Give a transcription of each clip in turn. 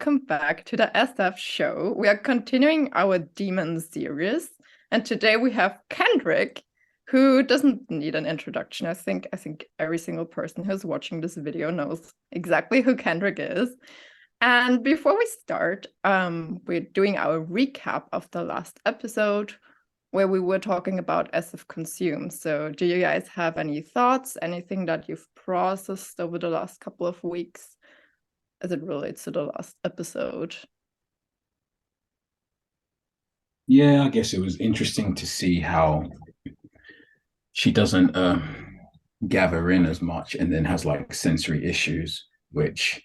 welcome back to the SF show. We are continuing our demon series, and today we have Kendrick, who doesn't need an introduction. I think every single person who's watching this video knows exactly who Kendrick is. And before we start, we're doing our recap of the last episode where we were talking about SF Consume. So do you guys have any thoughts, anything that you've processed over the last couple of weeks as it relates to the last episode? Yeah, I guess it was interesting to see how she doesn't gather in as much and then has like sensory issues, which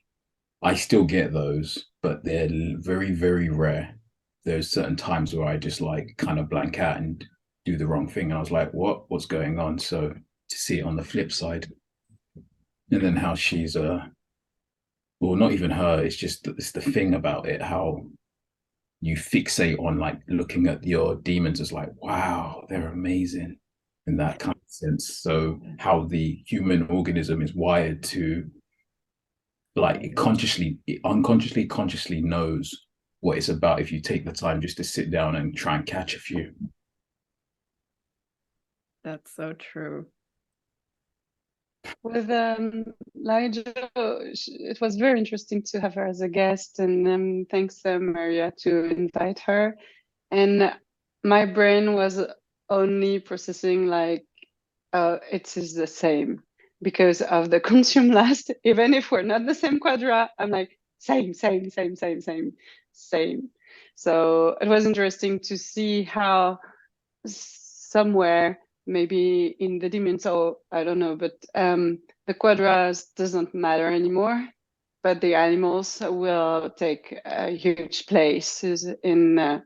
I still get those, but they're very, very rare. There's certain times where I just like kind of blank out and do the wrong thing. And I was like, what's going on? So to see it on the flip side, and then how she's well, not even her, it's the thing about it, how you fixate on like looking at your demons as like, wow, they're amazing in that kind of sense. So how the human organism is wired to like it unconsciously, consciously knows what it's about if you take the time just to sit down and try and catch a few. That's so true. With Laija, it was very interesting to have her as a guest, and thanks Maria to invite her. And my brain was only processing like, it is the same because of the consume last. Even if we're not the same quadra, I'm like same. So it was interesting to see how somewhere maybe in the demons, or I don't know, but the quadras doesn't matter anymore, but the animals will take a huge place in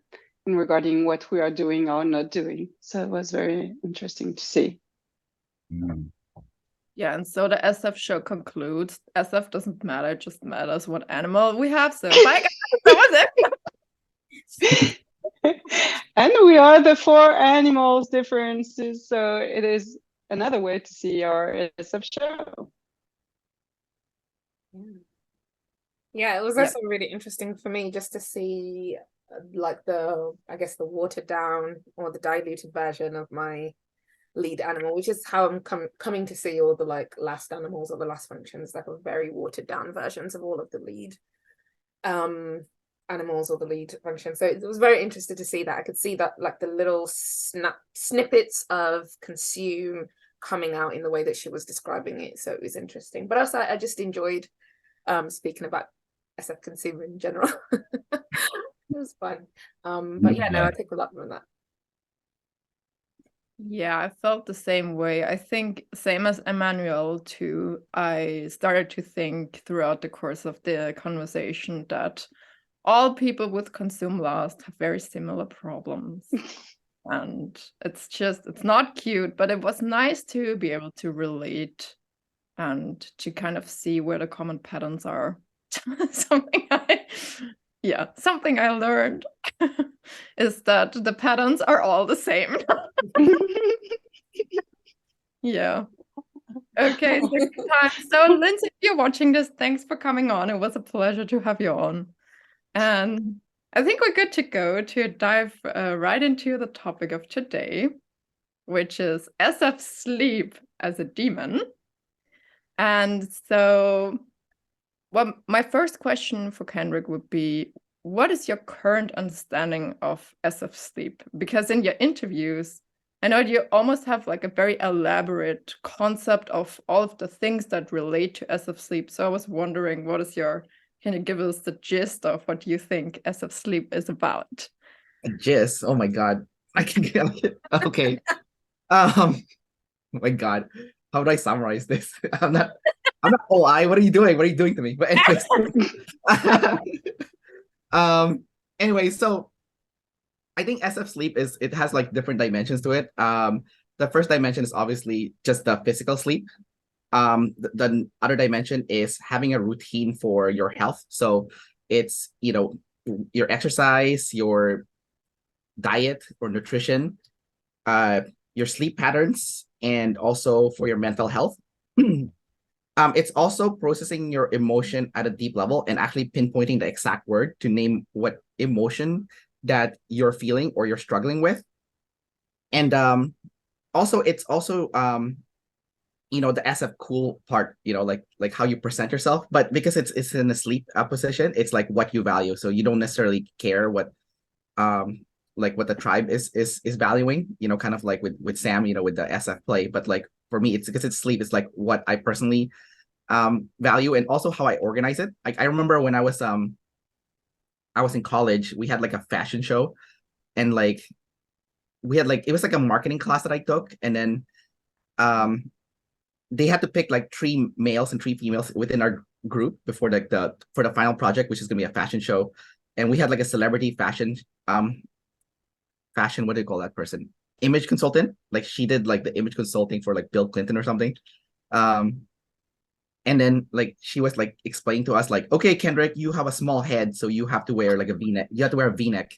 regarding what we are doing or not doing. So it was very interesting to see. Yeah, and so the SF show concludes. SF doesn't matter, it just matters what animal we have. So bye guys, that was it. And we are the four animals differences, so it is another way to see our SF show. Yeah, it was also really interesting for me just to see like the watered down or the diluted version of my lead animal, which is how I'm coming to see all the like last animals or the last functions, like a very watered down versions of all of the lead animals or the lead function. So it was very interesting to see that. I could see that like the little snippets of consume coming out in the way that she was describing it. So it was interesting. But also I just enjoyed speaking about SF consumer in general. It was fun. But yeah, no, I take a lot from that. Yeah, I felt the same way. I think same as Emmanuelle too. I started to think throughout the course of the conversation that all people with consume last have very similar problems. And it's not cute, but it was nice to be able to relate and to kind of see where the common patterns are. Something I learned is that the patterns are all the same. Yeah. Okay, so Lindsay, if you're watching this, thanks for coming on. It was a pleasure to have you on. And I think we're good to go to dive right into the topic of today, which is SF sleep as a demon. And so, well, my first question for Kendrick would be, what is your current understanding of SF sleep? Because in your interviews, I know you almost have like a very elaborate concept of all of the things that relate to SF sleep. So I was wondering, can you give us the gist of what you think SF sleep is about? A gist? Oh my God. I can get okay. Oh my God. How would I summarize this? I'm not OI. What are you doing? What are you doing to me? But anyways, so I think SF sleep it has like different dimensions to it. The first dimension is obviously just the physical sleep. The other dimension is having a routine for your health. So it's, your exercise, your diet or nutrition, your sleep patterns, and also for your mental health. It's also processing your emotion at a deep level and actually pinpointing the exact word to name what emotion that you're feeling or you're struggling with. And also it's also the SF cool part, like how you present yourself, but because it's in a sleep position, it's like what you value. So you don't necessarily care what like what the tribe is valuing, kind of like with Sam, with the SF play. But like for me, it's because it's sleep, it's like what I personally value, and also how I organize it. Like I remember when I was in college, we had like a fashion show, and like we had like, it was like a marketing class that I took, and then they had to pick like 3 males and 3 females within our group before like for the final project, which is gonna be a fashion show. And we had like a celebrity fashion what do you call that person? Image consultant. Like she did like the image consulting for like Bill Clinton or something. And then like she was like explaining to us like, okay, Kendrick, you have a small head, so you have to wear like a V-neck. You have to wear a V-neck.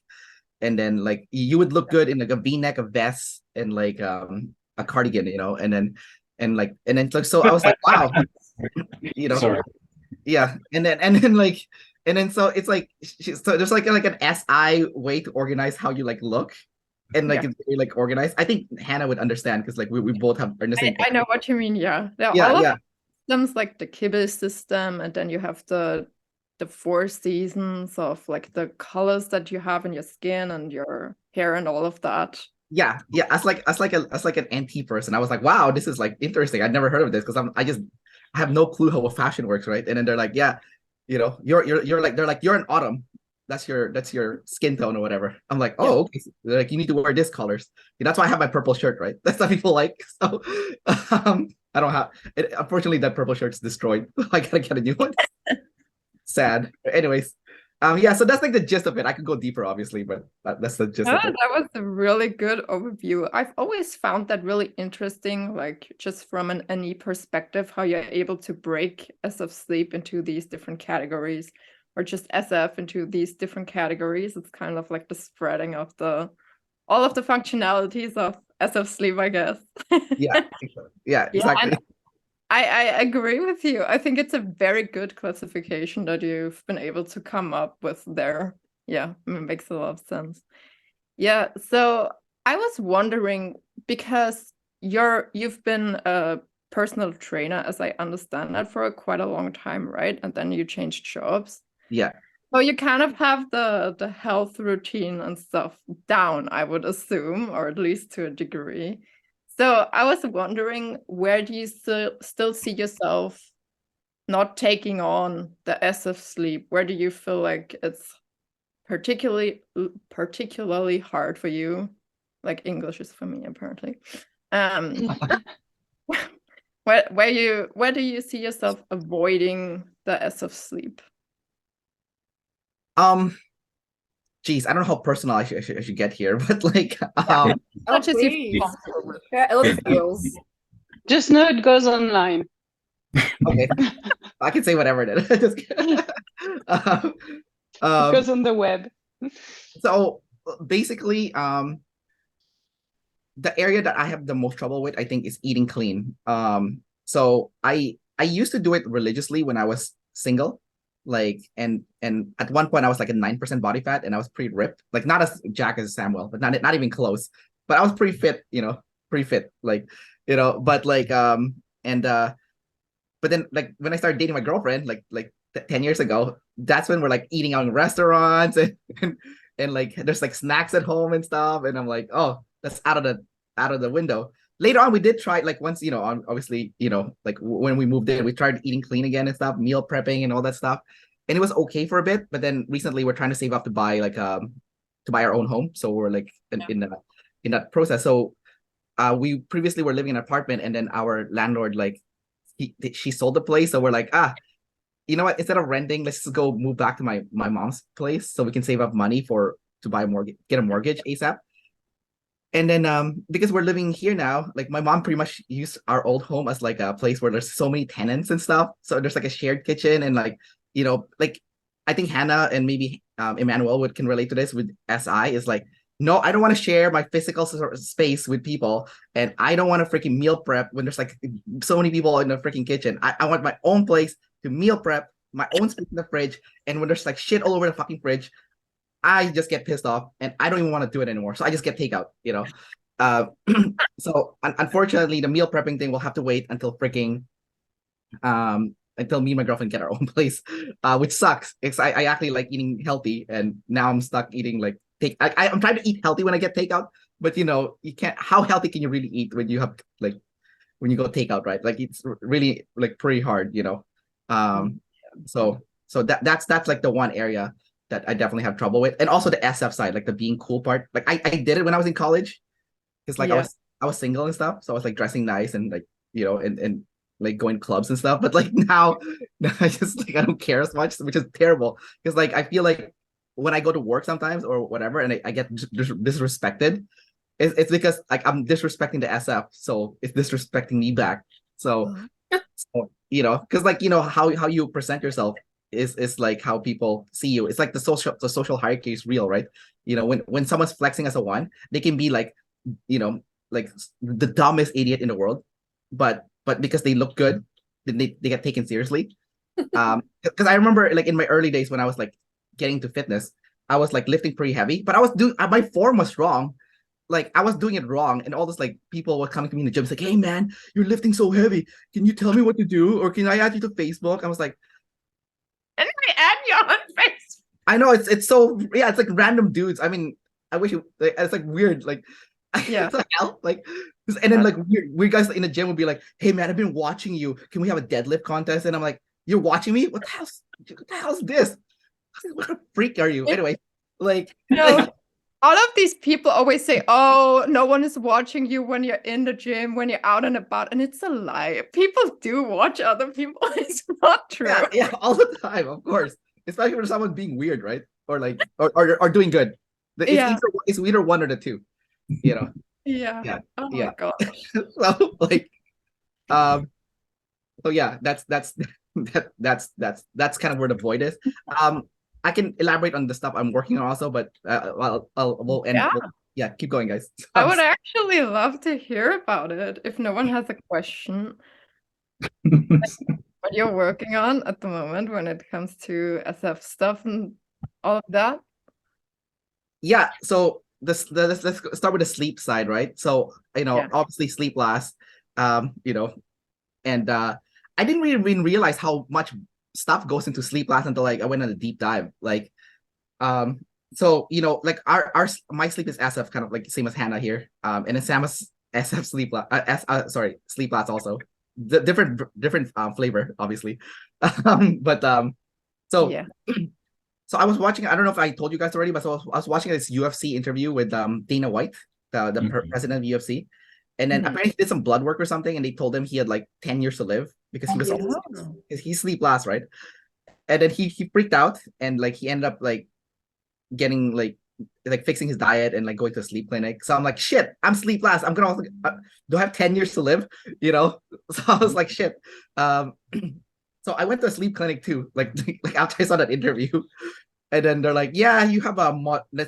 And then like you would look good in like a V-neck, a vest, and like a cardigan, and then like so I was like, wow, Sorry. yeah. And then like so it's like so there's like an SI way to organize how you like look, and like it's very like organized. I think Hannah would understand because like we both are in the same. I know what you mean. Yeah, there Yeah, are all yeah. of systems like the Kibble system, and then you have the 4 seasons of like the colors that you have in your skin and your hair and all of that. Yeah. As like an NT person, I was like, wow, this is like interesting. I'd never heard of this because I have no clue how fashion works, right? And then they're like, yeah, you're like, they're like, you're an autumn. That's your skin tone or whatever. I'm like, oh, okay. So they're like, you need to wear this colors. That's why I have my purple shirt, right? That's what people like. So I don't have it. Unfortunately, that purple shirt's destroyed. I gotta get a new one. Sad. Anyways, yeah, so that's like the gist of it. I could go deeper, obviously, but that's the gist of it. That was a really good overview. I've always found that really interesting, like just from an NE perspective, how you're able to break SF sleep into these different categories, or just SF into these different categories. It's kind of like the spreading of all of the functionalities of SF sleep, I guess. Yeah, exactly. I agree with you. I think it's a very good classification that you've been able to come up with there. Yeah, it makes a lot of sense. Yeah, so I was wondering, because you've been a personal trainer, as I understand that, for quite a long time, right? And then you changed jobs. Yeah. So you kind of have the health routine and stuff down, I would assume, or at least to a degree. So I was wondering, where do you still see yourself not taking on the SF sleep? Where do you feel like it's particularly hard for you? Like English is for me, apparently. Where do you see yourself avoiding the SF sleep? Geez, I don't know how personal I should get here, but like Not just you please. Yeah, all the feels. Just know it goes online. okay. I can say whatever it is. Just It goes on the web. So basically, the area that I have the most trouble with, I think, is eating clean. So I used to do it religiously when I was single, like, and at one point I was like a 9% body fat, and I was pretty ripped, like not as jacked as Samuel, but not even close. But I was pretty fit, pretty fit, like, but like but then like when I started dating my girlfriend, like 10 years ago, that's when we're like eating out in restaurants and like there's like snacks at home and stuff, and I'm like, oh, that's out of the window. Later on, we did try, like, once, obviously, like when we moved in, we tried eating clean again and stuff, meal prepping and all that stuff, and it was okay for a bit. But then recently, we're trying to save up to buy our own home, so we're like in that process. So we previously were living in an apartment, and then our landlord, like, she sold the place, so we're like, you know what? Instead of renting, let's just go move back to my mom's place so we can save up money to buy a mortgage, get a mortgage ASAP. And then because we're living here now, like my mom pretty much used our old home as like a place where there's so many tenants and stuff. So there's like a shared kitchen, and like, like I think Hannah and maybe Emmanuelle can relate to this with SI, is like no, I don't want to share my physical space with people, and I don't want to freaking meal prep when there's like so many people in the freaking kitchen. I want my own place to meal prep, my own space in the fridge, and when there's like shit all over the fucking fridge, I just get pissed off and I don't even want to do it anymore. So I just get takeout, you know. Uh, so unfortunately, the meal prepping thing will have to wait until freaking until me and my girlfriend get our own place, which sucks. I actually like eating healthy, and now I'm stuck eating like I'm trying to eat healthy when I get takeout, but you know, you can't. How healthy can you really eat when you have like when you go takeout, right? Like it's really like pretty hard, you know. So that's like the one area that I definitely have trouble with, and also the SF side, like the being cool part. Like I did it when I was in college, because like I was single and stuff, so I was like dressing nice and like, you know, and like going to clubs and stuff. But like now I just like I don't care as much, which is terrible, because like I feel like when I go to work sometimes or whatever, and I get disrespected, it's because like I'm disrespecting the SF, so it's disrespecting me back. So, so you know, because like, you know, how you present yourself is like how people see you. It's like the social hierarchy is real, right? You know, when someone's flexing as a one, they can be like, you know, like the dumbest idiot in the world, but because they look good, then they get taken seriously. Because I remember like in my early days when I was like getting to fitness, I was like lifting pretty heavy, but I was doing my form was wrong. Like I was doing it wrong, and all this like people were coming to me in the gym, like, "Hey man, you're lifting so heavy. Can you tell me what to do, or can I add you to Facebook?" I was like, and I add you on Facebook. I know it's so, yeah, it's like random dudes. I mean, I wish it's like weird, like Yeah. what the hell? Like, and then like weird guys in the gym would be like, "Hey man, I've been watching you. Can we have a deadlift contest?" And I'm like, "You're watching me? What the hell is this? What a freak are you?" Anyway, like, no. All of these people always say, "Oh, no one is watching you when you're in the gym, when you're out and about," and it's a lie. People do watch other people. It's not true. Yeah, all the time, of course. Especially for someone being weird, right? Or like, or doing good. It's either one or the two, you know. Yeah. Oh my God. So like, so yeah, that's kind of where the void is. I can elaborate on the stuff I'm working on also, but we'll end. Yeah, keep going, guys. I would actually love to hear about it if no one has a question. What you're working on at the moment when it comes to SF stuff and all of that. Yeah, so let's start with the sleep side, right? So, you know, obviously sleep lasts, you know, and I didn't really even realize how much stuff goes into sleep last until like I went on a deep dive. Like, so you know, like my sleep is SF, kind of like same as Hannah here. And then Sam's SF sleep sleep last also. The different flavor, obviously. So Yeah. So I was watching, I don't know if I told you guys already, but so I was watching this UFC interview with Dana White, the president of UFC. And then apparently he did some blood work or something, and they told him he had like 10 years to live because he was he sleep last, right? And then he freaked out, and like he ended up like getting like fixing his diet and like going to a sleep clinic. So I'm like, shit, I'm sleep last. I'm gonna also do I have 10 years to live? You know? So I was like, shit. So I went to a sleep clinic too, like after I saw that interview. And then they're like, yeah, you have a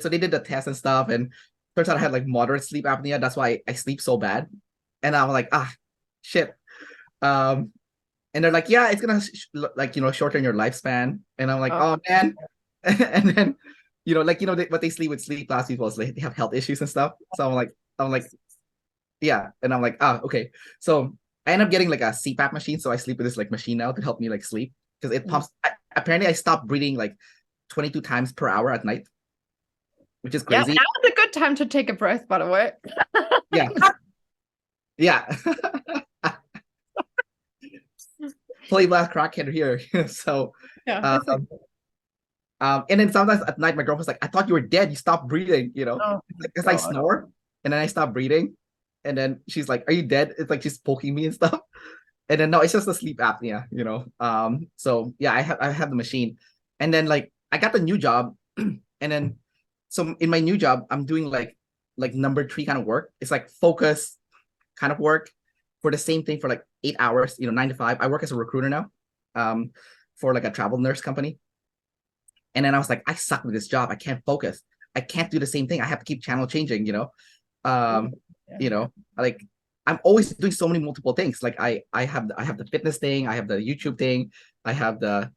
so they did the test and stuff, and turns out I had like moderate sleep apnea. That's why I sleep so bad. And I'm like, shit. And they're like, yeah, it's gonna like, you know, shorten your lifespan. And I'm like, oh man. And then, you know, like, you know, what they sleep with sleep last people is like they have health issues and stuff. So I'm like, yeah. And I'm like, okay. So I end up getting like a CPAP machine. So I sleep with this like machine now to help me like sleep, because it pumps. Apparently I stopped breathing like 22 times per hour at night, which is crazy. Yeah, that was a good time to take a breath, by the way. Yeah. Play blast crackhead here. So yeah. And then sometimes at night my girlfriend's like, I thought you were dead, you stopped breathing, you know, because I snore and then I stop breathing, and then she's like, are you dead? It's like she's poking me and stuff. And then no, it's just a sleep apnea, you know. So yeah, I have the machine. And then like I got the new job, and then so in my new job I'm doing like number 3 kind of work. It's like focus kind of work for the same thing for like 8 hours, you know, 9 to 5. I work as a recruiter now, for like a travel nurse company. And then I was like, I suck with this job, I can't focus. I can't do the same thing. I have to keep channel changing, like I'm always doing so many multiple things. Like I have the fitness thing, I have the YouTube thing, I have the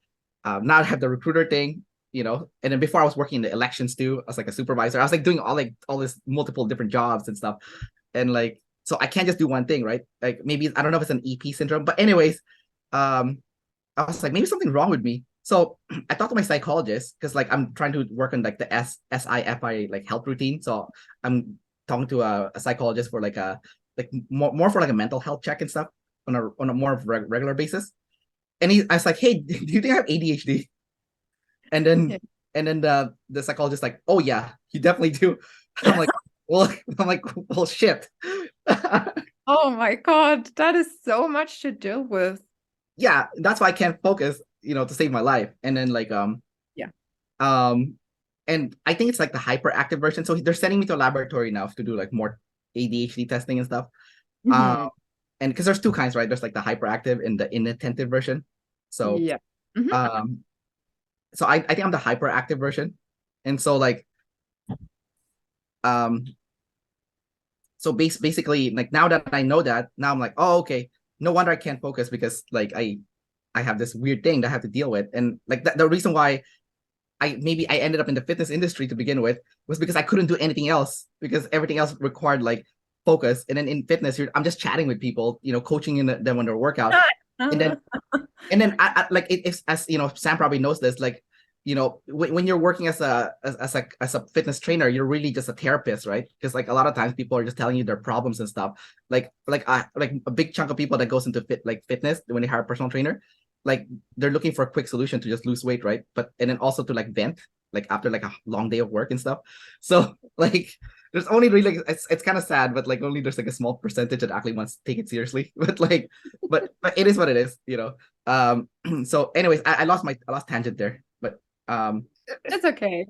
now I have the recruiter thing, and then before I was working in the elections too. I was like a supervisor. I was like doing all this multiple different jobs and stuff. And like, so I can't just do one thing, right? Like maybe I don't know if it's an EP syndrome, but anyways, I was like, maybe something wrong with me. So I talked to my psychologist because like I'm trying to work on like the SIFI like health routine. So I'm talking to a psychologist for like more for like a mental health check and stuff on a more regular basis. And I was like, hey, do you think I have ADHD? And then the psychologist like, oh yeah, you definitely do. I'm like, well shit. Oh my God, that is so much to deal with. Yeah, that's why I can't focus, to save my life. And then like and I think it's like the hyperactive version. So they're sending me to a laboratory now to do like more ADHD testing and stuff. Mhm. And because there's two kinds, right? There's like the hyperactive and the inattentive version. So Yeah. Mhm. So I think I'm the hyperactive version. And so like so basically like now that I know that, now I'm like, oh okay, no wonder I can't focus because like I have this weird thing that I have to deal with. And like the reason why I ended up in the fitness industry to begin with was because I couldn't do anything else because everything else required like focus. And then in fitness, I'm just chatting with people, coaching them on their workout. And then I like if as Sam probably knows this, like when you're working as a fitness trainer, you're really just a therapist, right? Because like a lot of times people are just telling you their problems and stuff. Like a big chunk of people that goes into fitness when they hire a personal trainer, like they're looking for a quick solution to just lose weight, right? And then also to like vent, like after like a long day of work and stuff. So like there's only really like it's kind of sad, but like only there's like a small percentage that actually wants to take it seriously. But like but it is what it is. So anyways, I lost tangent there, but It's okay.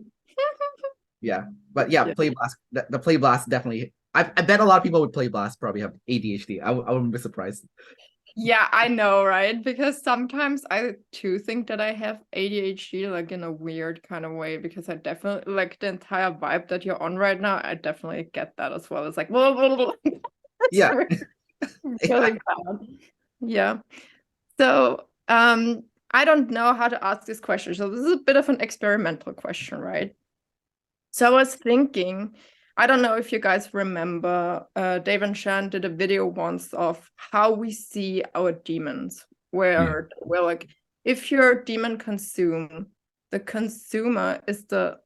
yeah, but yeah, Play Blast, the Play Blast definitely. I bet a lot of people with Play Blast probably have ADHD. I wouldn't be surprised. Yeah, I know, right? Because sometimes I too think that I have ADHD, like in a weird kind of way, because I definitely like the entire vibe that you're on right now. I definitely get that as well. It's like, it's Yeah. really bad. Yeah. So, I don't know how to ask this question. So this is a bit of an experimental question, right? So I was thinking, I don't know if you guys remember, Dave and Shan did a video once of how we see our demons, where we're like, if you're demon consume, the consumer is the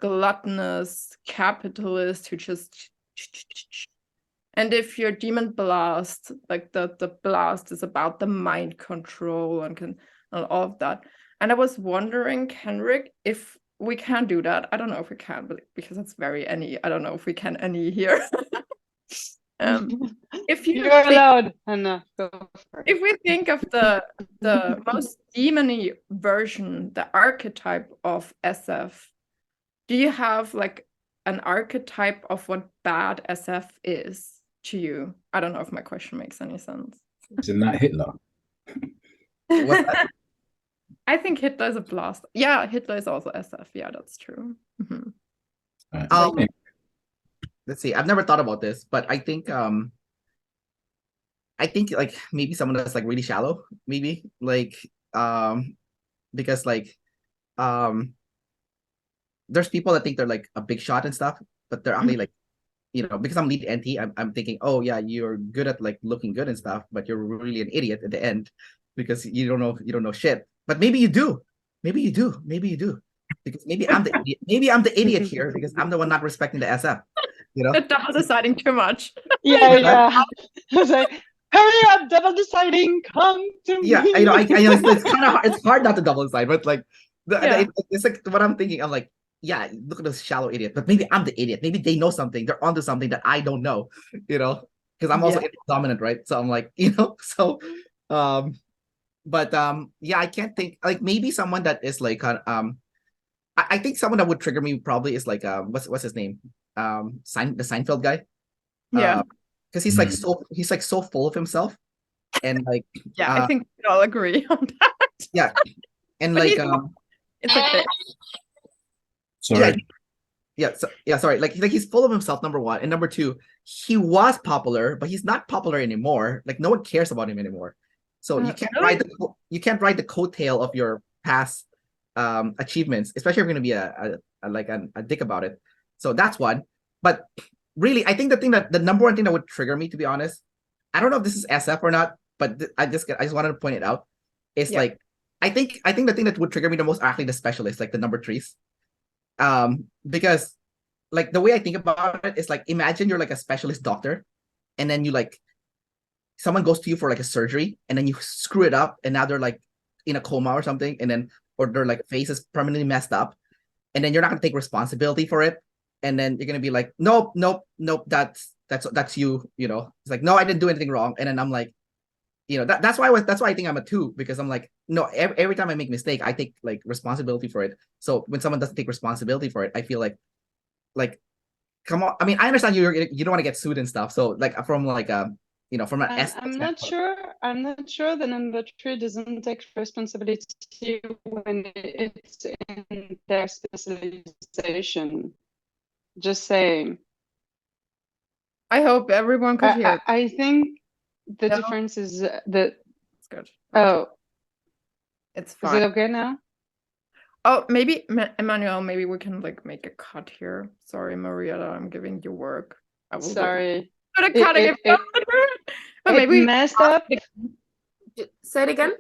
gluttonous capitalist who just, and if you're demon blast, like the blast is about the mind control and all of that. And I was wondering, Kendrick, if we can do that. I don't know if we can, but because it's very any. I don't know if we can any here. If you're allowed, Hannah, go for it. If we think of the most demony version, the archetype of SF, do you have like an archetype of what bad SF is to you? I don't know if my question makes any sense. Isn't that Hitler? What's that? I think Hitler is a blast. Yeah, Hitler is also SF. Yeah, that's true. Mm-hmm. Let's see. I've never thought about this, but I think like maybe someone that's like really shallow, maybe like because like there's people that think they're like a big shot and stuff, but they're actually like because I'm lead NT, I'm thinking, oh yeah, you're good at like looking good and stuff, but you're really an idiot at the end because you don't know shit. But maybe you do. Maybe you do. Because maybe I'm the idiot. Maybe I'm the idiot here because I'm the one not respecting the SF. The double deciding too much. Yeah. I was like, hurry up, double deciding, come to me. Yeah, I know. It's kind of hard. It's hard not to double decide, but like it's like what I'm thinking. I'm like, yeah, look at this shallow idiot. But maybe I'm the idiot. Maybe they know something. They're onto something that I don't know. Because I'm also dominant, right? So I'm like, so but yeah, I can't think like maybe someone that is like I think someone that would trigger me probably is like what's his name? The Seinfeld guy. Yeah. Because he's like so full of himself. And like I think we all agree on that. Yeah. And but like it's okay. Sorry. sorry. Like he's full of himself, number one. And number two, he was popular, but he's not popular anymore. Like no one cares about him anymore. So you can't ride the coattail of your past achievements, especially if you're gonna be a dick about it. So that's one. But really, I think the number one thing that would trigger me, to be honest, I don't know if this is SF or not, but I just wanted to point it out. It's like I think the thing that would trigger me the most are actually the specialists, like the number threes. Because like the way I think about it is like, imagine you're like a specialist doctor, and then you like someone goes to you for like a surgery, and then you screw it up, and now they're like in a coma or something, and then or their like face is permanently messed up, and then you're not gonna take responsibility for it, and then you're gonna be like, nope, that's you, you know. It's like, no, I didn't do anything wrong, and then I'm like, you know, that's why I think I'm a 2, because I'm like, no, every time I make a mistake, I take like responsibility for it. So when someone doesn't take responsibility for it, I feel like come on. I mean, I understand you don't want to get sued and stuff. So like from like you know, from an S. I'm not sure the number 3 doesn't take responsibility when it's in their specialization. Just saying. I hope everyone could hear. I think the difference is that it's good. Oh, It's is fine. it okay now? Oh, maybe Emmanuelle, maybe we can like make a cut here. Sorry, Maria, that I'm giving you work. I will Sorry. put a cutting it, but maybe messed up. Say it again.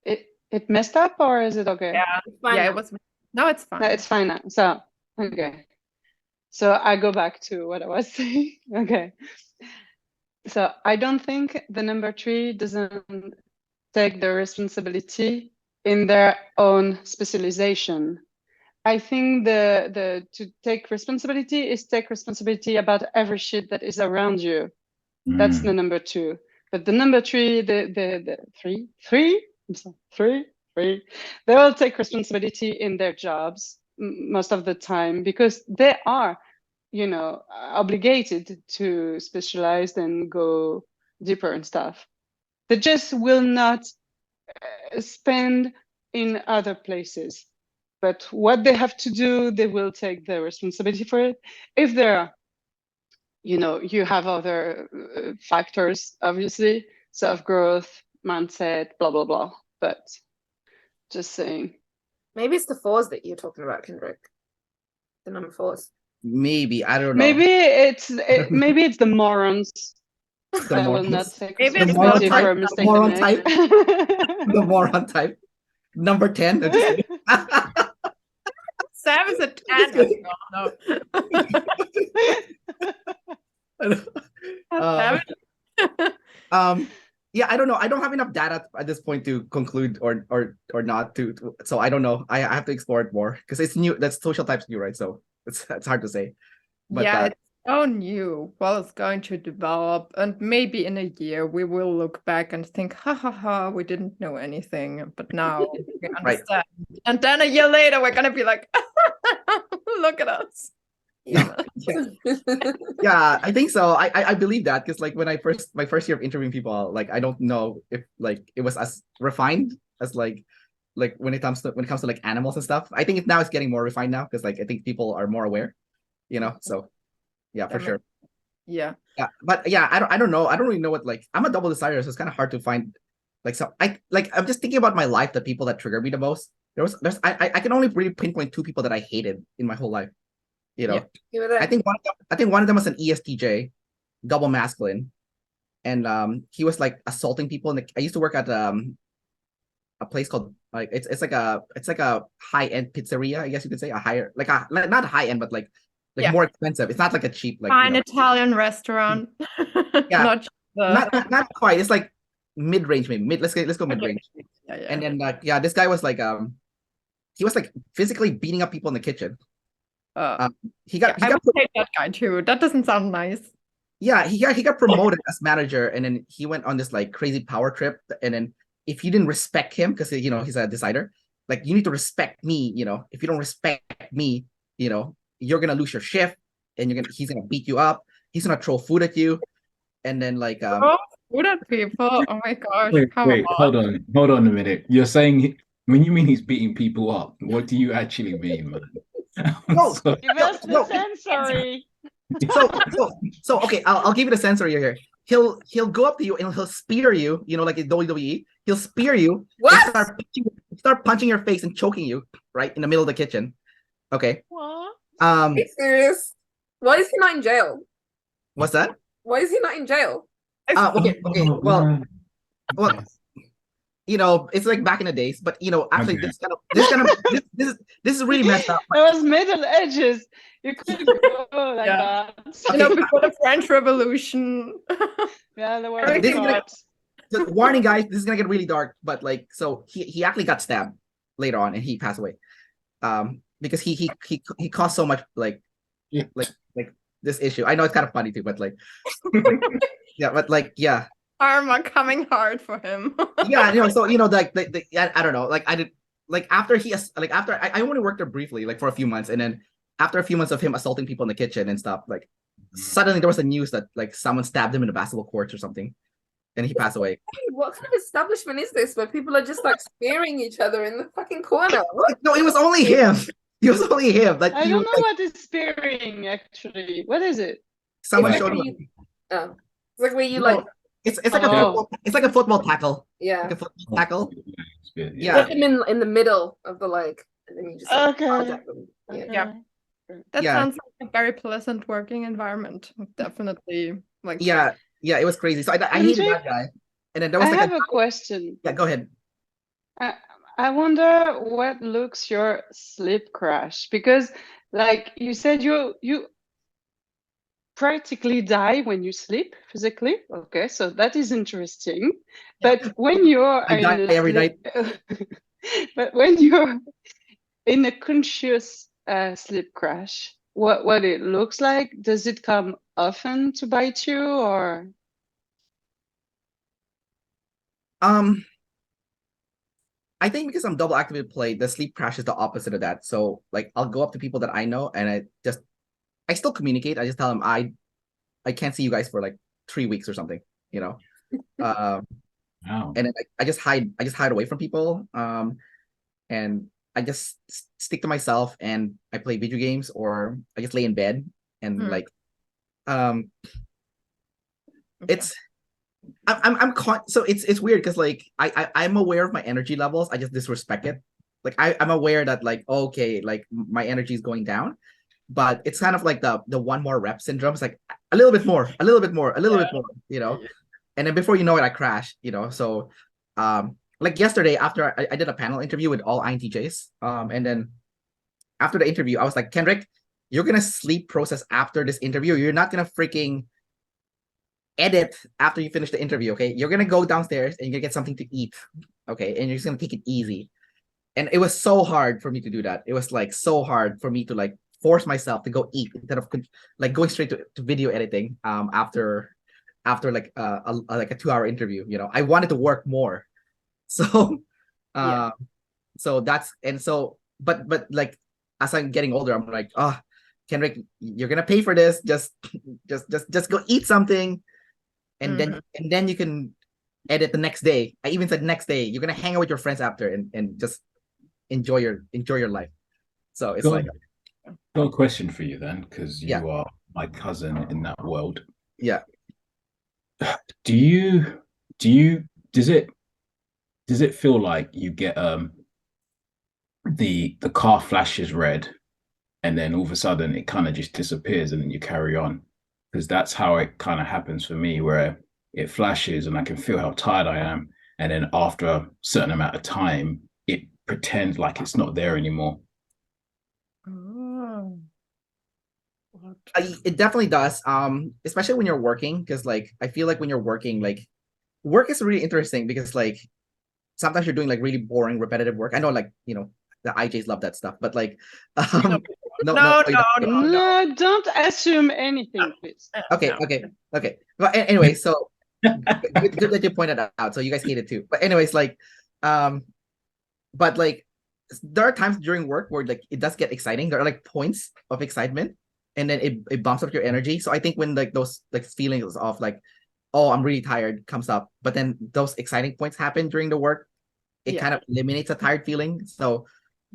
It messed up, or is it okay? Yeah, Fine. it was. No, it's fine. No, it's fine now. So okay. So I go back to what I was saying. Okay. So I don't think the number 3 doesn't take the responsibility in their own specialization. I think the to take responsibility is take responsibility about every shit that is around you. That's the number 2. But the number 3, the three, they all take responsibility in their jobs most of the time, because they are, you know, obligated to specialize and go deeper and stuff. They just will not spend in other places. But what they have to do, they will take the responsibility for it. If there are, you know, you have other factors, obviously, self-growth, mindset, blah, blah, blah. But just saying. Maybe it's the 4s that you're talking about, Kendrick. The number 4s. Maybe, I don't know. Maybe it's the morons. The I will morons. not take Maybe it's responsibility moron for a type, mistake. moron they type. make. The moron type. Number 10. Sam is a 10. No. Yeah, I don't know. I don't have enough data at this point to conclude or not to so I don't know. I have to explore it more because it's new. That's social types new, right? So it's hard to say. But Yeah, it's so new. Well, it's going to develop, and maybe in a year we will look back and think, ha ha ha, we didn't know anything, but now we understand. And then a year later, we're gonna be like, look at us. Yeah. Yeah, I think so. I believe that because like when my first year of interviewing people, like I don't know if like it was as refined as like when it comes to like animals and stuff. I think it's getting more refined now because like I think people are more aware, you know. So yeah, for sure. Yeah. Yeah, but yeah, I don't know. I don't really know what like I'm a double decider, so it's kind of hard to find like so I'm just thinking about my life, the people that trigger me the most. I can only really pinpoint 2 people that I hated in my whole life. You know, I think one of them was an ESTJ, double masculine, and he was like assaulting people. I used to work at a place called like it's like a high end pizzeria, I guess you could say, a higher like not high end, but like more expensive. It's not like a cheap like fine Italian restaurant. Yeah, not quite. It's like mid range, maybe let's go mid range. Yeah. And then this guy was like he was like physically beating up people in the kitchen. I would take that guy too. That doesn't sound nice. Yeah, he got promoted as manager, and then he went on this like crazy power trip. And then if you didn't respect him, because you know he's a decider, like you need to respect me. You know, if you don't respect me, you know you're gonna lose your shift, and he's gonna beat you up. He's gonna throw food at you, and then like food at people. Oh my gosh! Wait, hold on a minute. You're saying when you mean he's beating people up, what do you actually mean, man? No, So- Give us the no. sensory. So okay, I'll give you the sensory here. He'll go up to you and he'll spear you, like in WWE. He'll spear you What? and start punching your face and choking you right in the middle of the kitchen. Okay. What? Are you serious? Why is he not in jail? What's that? Why is he not in jail? Okay. Oh, Well, man. it's like back in the days, but actually Okay. this is really messed up. It was Middle Ages. You could go like Yeah. that. Before the French Revolution. Yeah, there were Okay, this is the gonna- thoughts. So, warning, guys, this is gonna get really dark. But so he actually got stabbed later on, and he passed away. Because he caused so much like this issue. I know it's kind of funny too, but yeah. Karma coming hard for him. Yeah, so I don't know, I did after I only worked there briefly, for a few months, and then after a few months of him assaulting people in the kitchen and stuff, suddenly there was a news that someone stabbed him in the basketball courts or something, and he passed away. What kind of establishment is this where people are just spearing each other in the fucking corner? What? No, it was only him. It was only him. I don't know what is spearing actually. What is it? Someone It's showed like me. Oh, it's like where you No, it's like Oh. it's like a football tackle. yeah, Like a football tackle. Yeah. Yeah. put them in the middle of the and then you just Okay. charge at them. Yeah. Yeah. That Yeah. sounds like a very pleasant working environment. Definitely. Yeah, it was crazy. So I hated that guy. And then there I was have a question. yeah, go ahead. I wonder what looks your sleep crash, because you said you practically die when you sleep physically. Okay, so that is interesting. But when you're I die in a every sleep- but when you're in a conscious sleep crash, what it looks like? Does it come often to bite you, or? I think because I'm double activated play, the sleep crash is the opposite of that. So I'll go up to people that I know and I still communicate. I just tell them I can't see you guys for 3 weeks or something, Wow. and then I just hide away from people. And I just stick to myself and I play video games, or I just lay in bed and it's so it's weird because I'm aware of my energy levels. I just disrespect it. I'm aware that okay, my energy is going down, but it's kind of like the one more rep syndrome. It's like a little bit more, a little bit more, a little bit more, and then before you know it, I crash, so yesterday after I did a panel interview with all INTJs, and then after the interview I was like, Kendrick, you're gonna sleep process after this interview. You're not gonna freaking edit after you finish the interview, okay? You're gonna go downstairs and you're gonna get something to eat, okay? And you're just gonna take it easy. And it was so hard for me to do that. It was so hard for me to force myself to go eat instead of going straight to video editing after a 2-hour interview. I wanted to work more. So so that's but as I'm getting older, I'm like, oh, Kendrick, you're gonna pay for this. Just go eat something. And then you can edit the next day. I even said next day. You're gonna hang out with your friends after and just enjoy your life. So it's Got a question for you then, because you are my cousin in that world. Yeah. Does it feel like you get the car flashes red and then all of a sudden it kind of just disappears and then you carry on? Because that's how it kind of happens for me, where it flashes and I can feel how tired I am. And then after a certain amount of time, it pretends like it's not there anymore. Oh. It definitely does. Especially when you're working, because I feel like when you're working, work is really interesting because sometimes you're doing really boring, repetitive work. I know the IJs love that stuff, but No, don't assume anything, please. Okay. But anyway, so good that you pointed that out. So you guys hate it too. But anyways, but there are times during work where it does get exciting. There are points of excitement, and then it bumps up your energy. So I think when those feelings of oh, I'm really tired comes up, but then those exciting points happen during the work, it kind of eliminates a tired feeling. So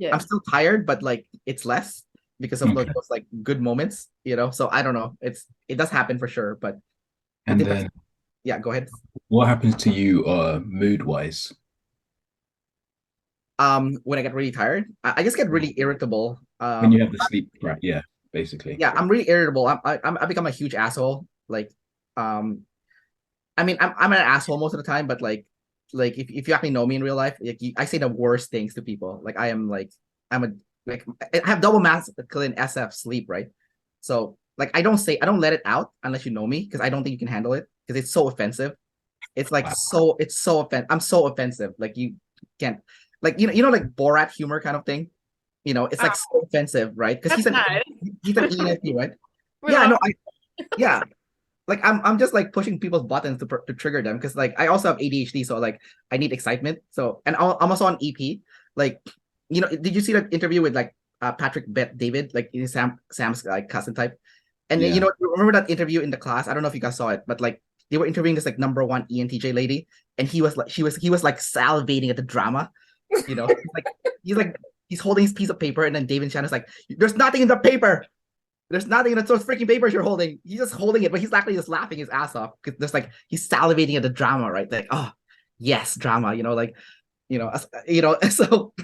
I'm still tired, but it's less. because of Okay. those like good moments, you know. So I don't know. It does happen for sure, but it And depends. then Yeah, go ahead. what happens to you mood wise? When I get really tired, I just get really irritable. When you have the sleep, right? Yeah, basically. Yeah, I'm really irritable. I become a huge asshole. Like, um, I mean, I'm an asshole most of the time, but if you actually know me in real life, like I say the worst things to people. Like I am like I'm a like I have double masculine SF sleep, right? So like I don't let it out unless you know me because I don't think you can handle it because it's so offensive. It's like Wow. it's so I'm so offensive. Like you can't like like Borat humor kind of thing. You know, it's like so offensive, right? Because That's nice. he's an ENFP, right? We Yeah, love no, yeah. Like I'm just like pushing people's buttons to trigger them because like I also have ADHD, so like I need excitement. So and I'm also on EP. Like, did you see that interview with like Patrick Bet David, like Sam's like cousin type? And then Yeah. remember that interview in the class? I don't know if you guys saw it, but like they were interviewing this like number one ENTJ lady, and he was like he was like salivating at the drama. He's like he's holding his piece of paper, and then David Shannon is like, "There's nothing in the paper. There's nothing in those freaking papers you're holding." He's just holding it, but he's actually just laughing his ass off because there's like he's salivating at the drama, right? Like, oh yes, drama, so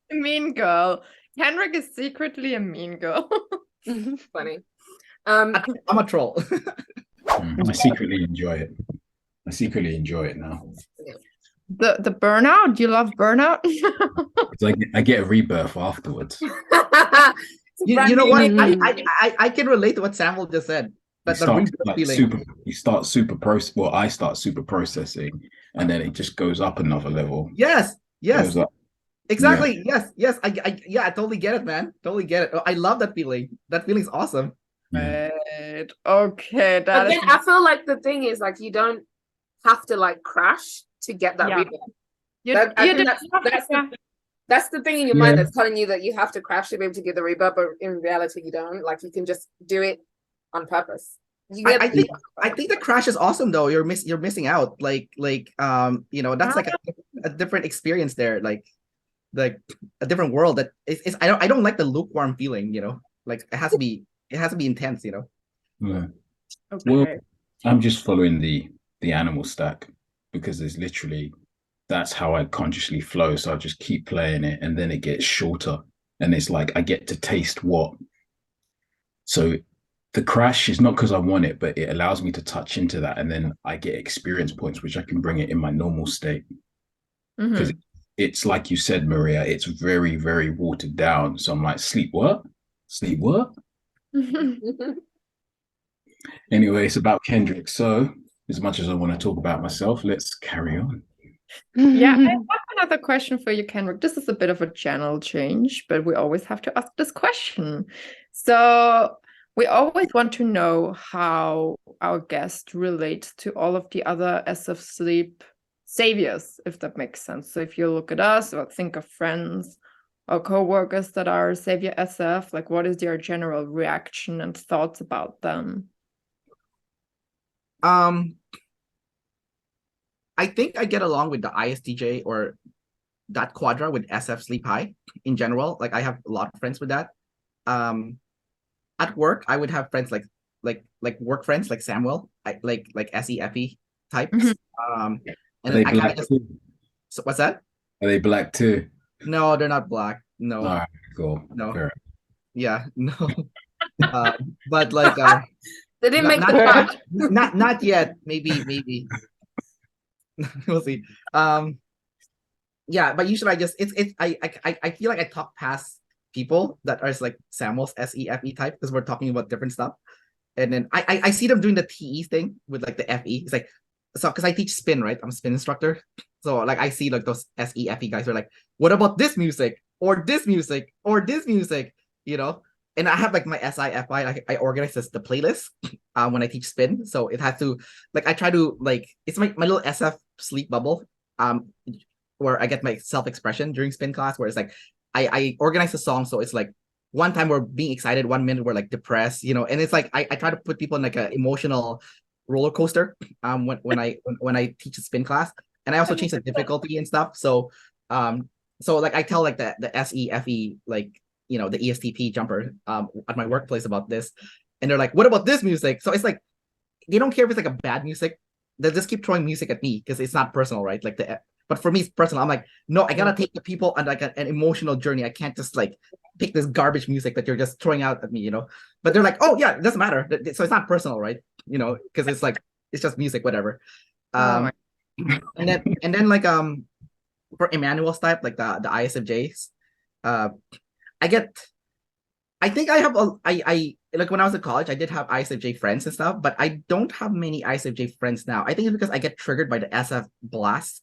mean girl. Kendrick is secretly a mean girl. Funny. I'm a troll. I secretly enjoy it. I secretly enjoy it now. The burnout? You love burnout? It's I get a rebirth afterwards. You know what? I can relate to what Samuel just said. But the rebirth feeling. I start super processing, and then it just goes up another level. Yes. Exactly. Yeah. Yes. I totally get it, man. Totally get it. I love that feeling. That feeling's awesome. Yeah. Right. Okay. But then I feel like the thing is like you don't have to like crash to get that rebirth. That's the thing in your mind that's telling you that you have to crash to be able to get the rebirth, but in reality you don't. Like you can just do it on purpose. I think the crash is awesome though. You're missing out. That's like a different experience there. Like a different world that is I don't like the lukewarm feeling, like it has to be intense, Yeah. Okay. Well, I'm just following the animal stack because there's literally that's how I consciously flow. So I just keep playing it and then it gets shorter. And it's like I get to taste what. So the crash is not because I want it, but it allows me to touch into that. And then I get experience points, which I can bring it in my normal state. Because it's like you said, Maria, it's very, very watered down. So I'm like, sleep what? Sleep what? Anyway, it's about Kendrick. So as much as I want to talk about myself, let's carry on. Yeah, I have another question for you, Kendrick. This is a bit of a channel change, but we always have to ask this question. So we always want to know how our guest relates to all of the other SF sleep saviors, if that makes sense. So if you look at us or think of friends or co-workers that are savior SF, like what is your general reaction and thoughts about them? I think I get along with the ISTJ or that quadra with SF sleep high in general. Like I have a lot of friends with that. At work, I would have friends like work friends like Samuel, like SEFE types. And Are they I black just too? so what's that? Are they black too? No, they're not black. No. All right, cool. No. Fair. Yeah, no. But like they didn't make the cut. Not yet. Maybe. We'll see. Yeah, but usually I feel like I talk past people that are like Samuel's SEFE type because we're talking about different stuff. And then I see them doing the TE thing with like the FE. It's like so because I teach spin, right? I'm a spin instructor. So like I see like those SEFE guys are like, what about this music? Or this music or this music, And I have like my SIFI, like I organize the playlist when I teach spin. So it has to like I try to like it's my little SF sleep bubble where I get my self-expression during spin class where it's like I organize the song so it's like one time we're being excited, 1 minute we're like depressed, and it's like I try to put people in like an emotional roller coaster when I teach a spin class. And I also change the difficulty and stuff. So like I tell like the SEFE like the ESTP jumper at my workplace about this, and they're like, "What about this music?" So it's like they don't care if it's like a bad music. They'll just keep throwing music at me because it's not personal, right? Like but for me, it's personal. I'm like, no, I gotta take the people on like an emotional journey. I can't just like pick this garbage music that you're just throwing out at me, But they're like, oh yeah, it doesn't matter. So it's not personal, right? Because it's like it's just music, whatever. And then like for Emmanuel's type, like the ISFJs, I think I have I like when I was in college, I did have ISFJ friends and stuff, but I don't have many ISFJ friends now. I think it's because I get triggered by the SF blast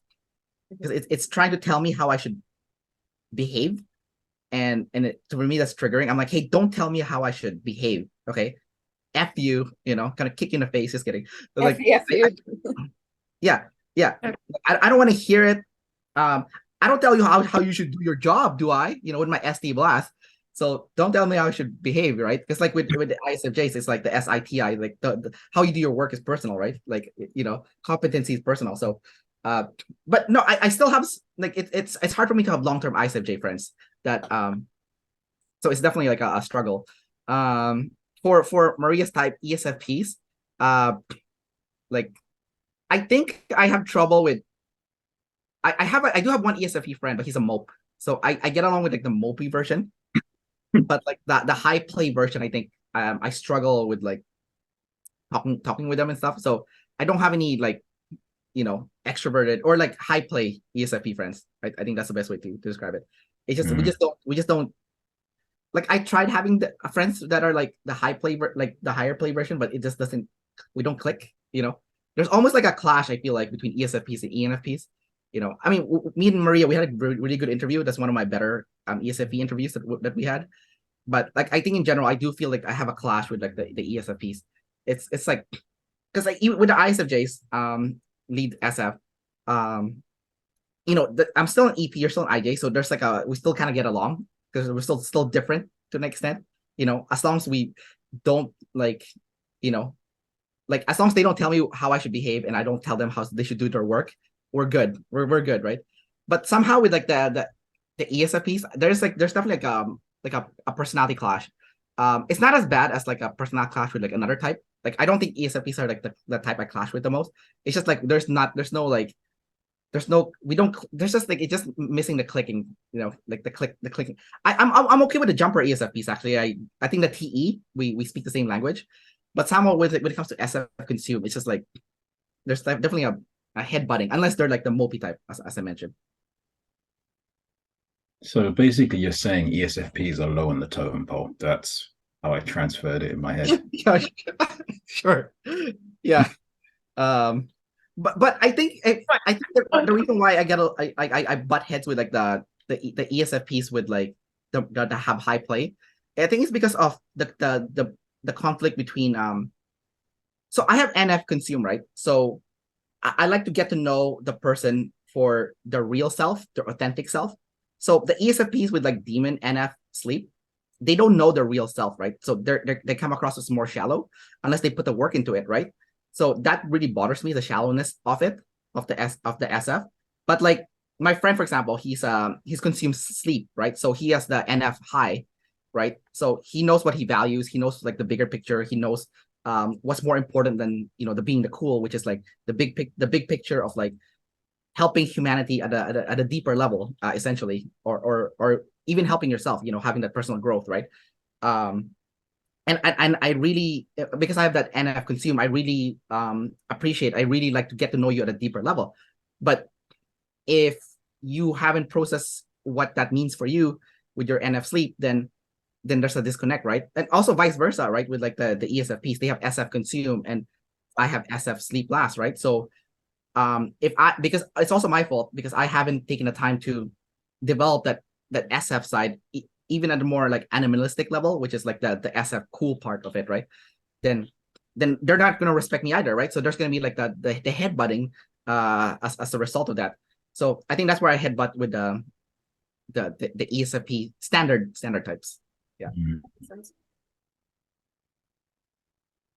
because it's trying to tell me how I should behave, and for me that's triggering. I'm like, hey, don't tell me how I should behave, okay? F you, kind of kick you in the face. Just kidding. But like, F you. yeah. I don't want to hear it. I don't tell you how you should do your job, do I? With my SD blast. So don't tell me how I should behave, right? Because like with the ISFJs, it's like the SITI, like the how you do your work is personal, right? Like competency is personal. So, but no, I still have like it's hard for me to have long-term ISFJ friends that so it's definitely like a struggle. For Maria's type ESFPs, like I think I have trouble with. I do have one ESFP friend, but he's a mope, so I get along with like the mopey version. But like the high play version, I think I struggle with like talking with them and stuff. So I don't have any like extroverted or like high play ESFP friends. I think that's the best way to describe it. It's just we just don't like. I tried having friends that are like the high play like the higher play version, but it just doesn't. We don't click. There's almost like a clash. I feel like between ESFPs and ENFPs. I mean, me and Maria, we had a really good interview. That's one of my better ESFP interviews that we had. But like, I think in general, I do feel like I have a clash with like the ESFPs. It's like, because like even with the ISFJs, lead SF, I'm still an EP, you're still an IJ, so there's like we still kind of get along because we're still different to an extent. As long as we don't like, like as long as they don't tell me how I should behave and I don't tell them how they should do their work, we're good. We're good, right? But somehow with like the ESFPs, there's definitely like a personality clash. It's not as bad as like a personality clash with like another type. Like I don't think ESFPs are like the type I clash with the most. It's just like there's just like it's just missing the clicking, like the clicking. I'm okay with the jumper ESFPs actually. I think the TE we speak the same language, but somehow when it comes to SF consume, it's just like there's definitely a head butting unless they're like the mopey type as I mentioned. So basically you're saying ESFPs are low on the totem pole. That's how I transferred it in my head. Yeah, sure. Yeah. But I think the reason why I butt heads with like the ESFPs with like the have high play, I think it's because of the conflict between so I have NF consume, right? So I like to get to know the person for their real self, their authentic self. So the ESFPs with like demon NF sleep, they don't know their real self, right? So they come across as more shallow unless they put the work into it, right? So that really bothers me, the shallowness of the SF. But like my friend, for example, he's consumed sleep, right? So he has the NF high, right? So he knows what he values. He knows like the bigger picture. He knows what's more important than the being the cool, which is like the big picture of like helping humanity at a deeper level, essentially, or even helping yourself, having that personal growth, right? And I really, because I have that NF consume, I really appreciate. I really like to get to know you at a deeper level. But if you haven't processed what that means for you with your NF sleep, then there's a disconnect, right? And also vice versa, right? With like the ESFPs, they have SF consume and I have SF sleep last, right? So because it's also my fault because I haven't taken the time to develop that SF side, even at a more like animalistic level, which is like the SF cool part of it, right? Then they're not going to respect me either, right? So there's going to be like the headbutting as a result of that. So I think that's where I headbutt with the ESFP standard types. Yeah. Mm-hmm.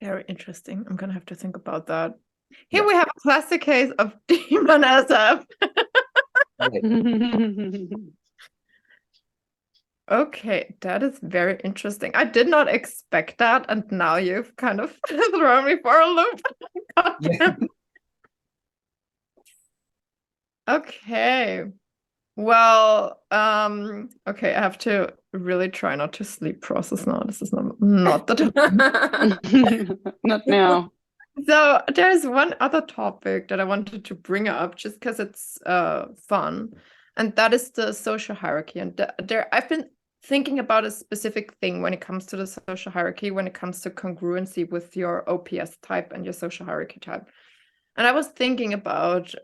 Very interesting. I'm gonna have to think about that. Here we have a classic case of demon SF. Okay, that is very interesting. I did not expect that, and now you've kind of thrown me for a loop. God Yeah. damn. Okay. Well, okay, I have to really try not to sleep process now. This is not the time. Not now. So there's one other topic that I wanted to bring up just because it's fun, and that is the social hierarchy. And there, I've been thinking about a specific thing when it comes to the social hierarchy, when it comes to congruency with your OPS type and your social hierarchy type. And I was thinking about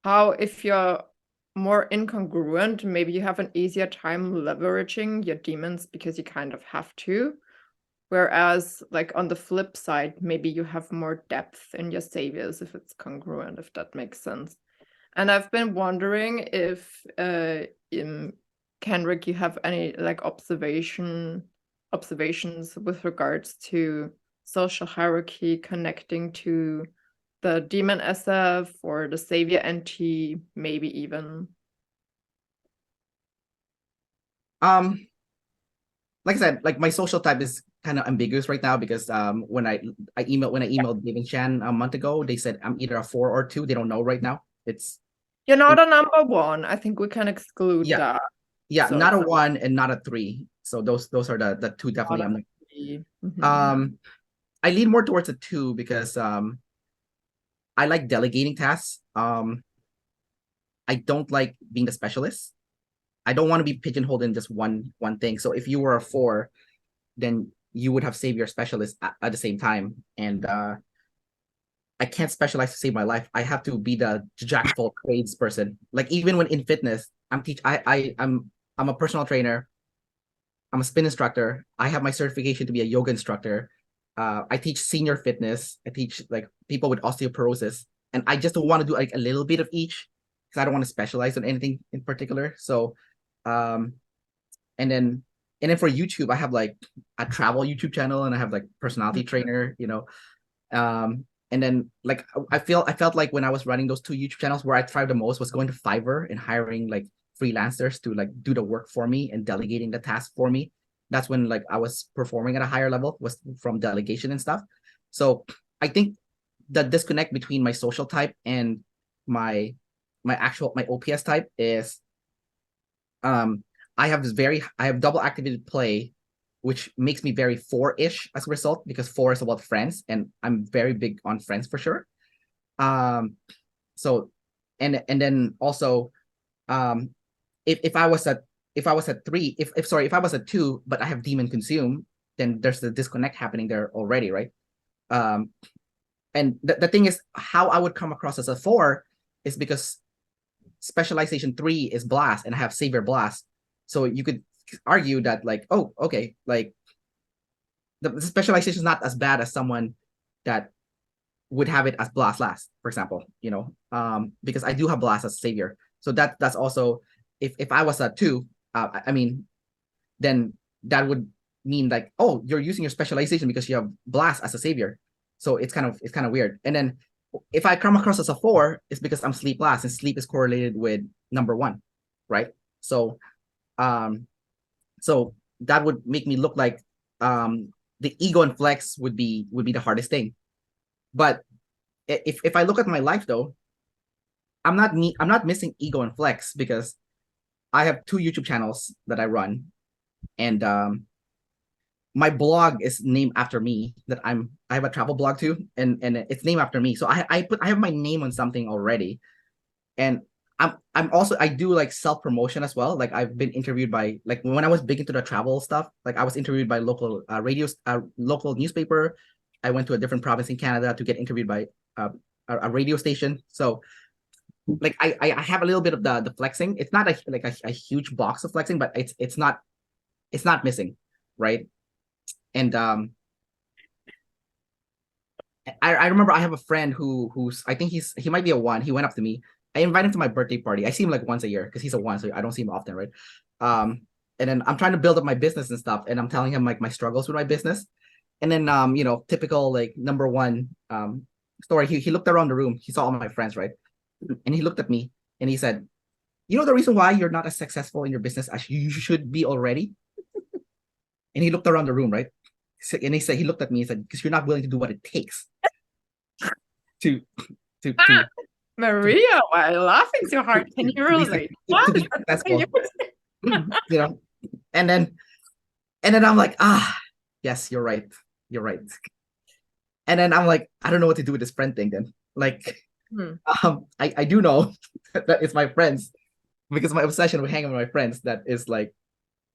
how if you're more incongruent, maybe you have an easier time leveraging your demons because you kind of have to. Whereas, like on the flip side, maybe you have more depth in your saviors if it's congruent, if that makes sense. And I've been wondering if in Kendrick, you have any like observations with regards to social hierarchy connecting to the demon SF or the savior NT, maybe even. Like I said, like my social type is kind of ambiguous right now because when I emailed Dave and Shan a month ago, they said I'm either a 4 or 2. They don't know right now. You're not a number 1. I think we can exclude Yeah. that. Yeah, So not a it's 1 and not a 3. So those are the 2 definitely. I'm like, Mhm. I lean more towards a 2 because I like delegating tasks. I don't like being the specialist. I don't want to be pigeonholed in just one thing. So if you were a 4, then you would have saved your specialist at the same time. And I can't specialize to save my life. I have to be the jack of all trades person. Like even when in fitness, I'm a personal trainer. I'm a spin instructor. I have my certification to be a yoga instructor. I teach senior fitness. I teach like people with osteoporosis, and I just want to do like a little bit of each because I don't want to specialize on anything in particular. So, and then for YouTube, I have like a travel YouTube channel, and I have like personality trainer. And then like I felt like when I was running those 2 YouTube channels, where I thrived the most was going to Fiverr and hiring like freelancers to like do the work for me and delegating the task for me. That's when like I was performing at a higher level, was from delegation and stuff. So I think the disconnect between my social type and my OPS type is I have double activated play, which makes me very 4-ish as a result, because 4 is about friends, and I'm very big on friends for sure. So and then also if I was at 3, if I was at 2 but I have demon consume, then there's the disconnect happening there already, right? And the thing is, how I would come across as a 4 is because specialization 3 is blast and I have savior blast. So you could argue that like, oh, okay, like the specialization is not as bad as someone that would have it as blast last, for example, because I do have blast as savior. So that's also, if I was a 2, I mean, then that would mean like, oh, you're using your specialization because you have blast as a savior. So it's kind of weird. And then if I come across as a 4, it's because I'm sleep blast, and sleep is correlated with number 1, right? So so that would make me look like the ego and flex would be the hardest thing. But if I look at my life though, I'm not missing ego and flex, because I have 2 YouTube channels that I run, and my blog is named after me. I have a travel blog too, and it's named after me. So I have my name on something already, and I'm also, I do like self-promotion as well. Like I've been interviewed by, like when I was big into the travel stuff, like I was interviewed by local local newspaper. I went to a different province in Canada to get interviewed by a radio station. So like I have a little bit of the flexing. It's not a huge box of flexing, but it's not missing, right? And I remember I have a friend who's, I think he might be a 1. He went up to me. I invite him to my birthday party. I see him like once a year because he's a 1, so I don't see him often, right? And then I'm trying to build up my business and stuff, and I'm telling him like my struggles with my business. And then typical like number 1 story. He looked around the room. He saw all my friends, right? And he looked at me and he said, you know the reason why you're not as successful in your business as you should be already? And he looked around the room, right? And he looked at me and said, because you're not willing to do what it takes to Maria, why are you laughing so hard? Can you relate? to be successful. You know, and then I'm like, yes, you're right. You're right. And then I'm like, I don't know what to do with this friend thing then. Like, I do know that it's my friends, because my obsession with hanging with my friends that is like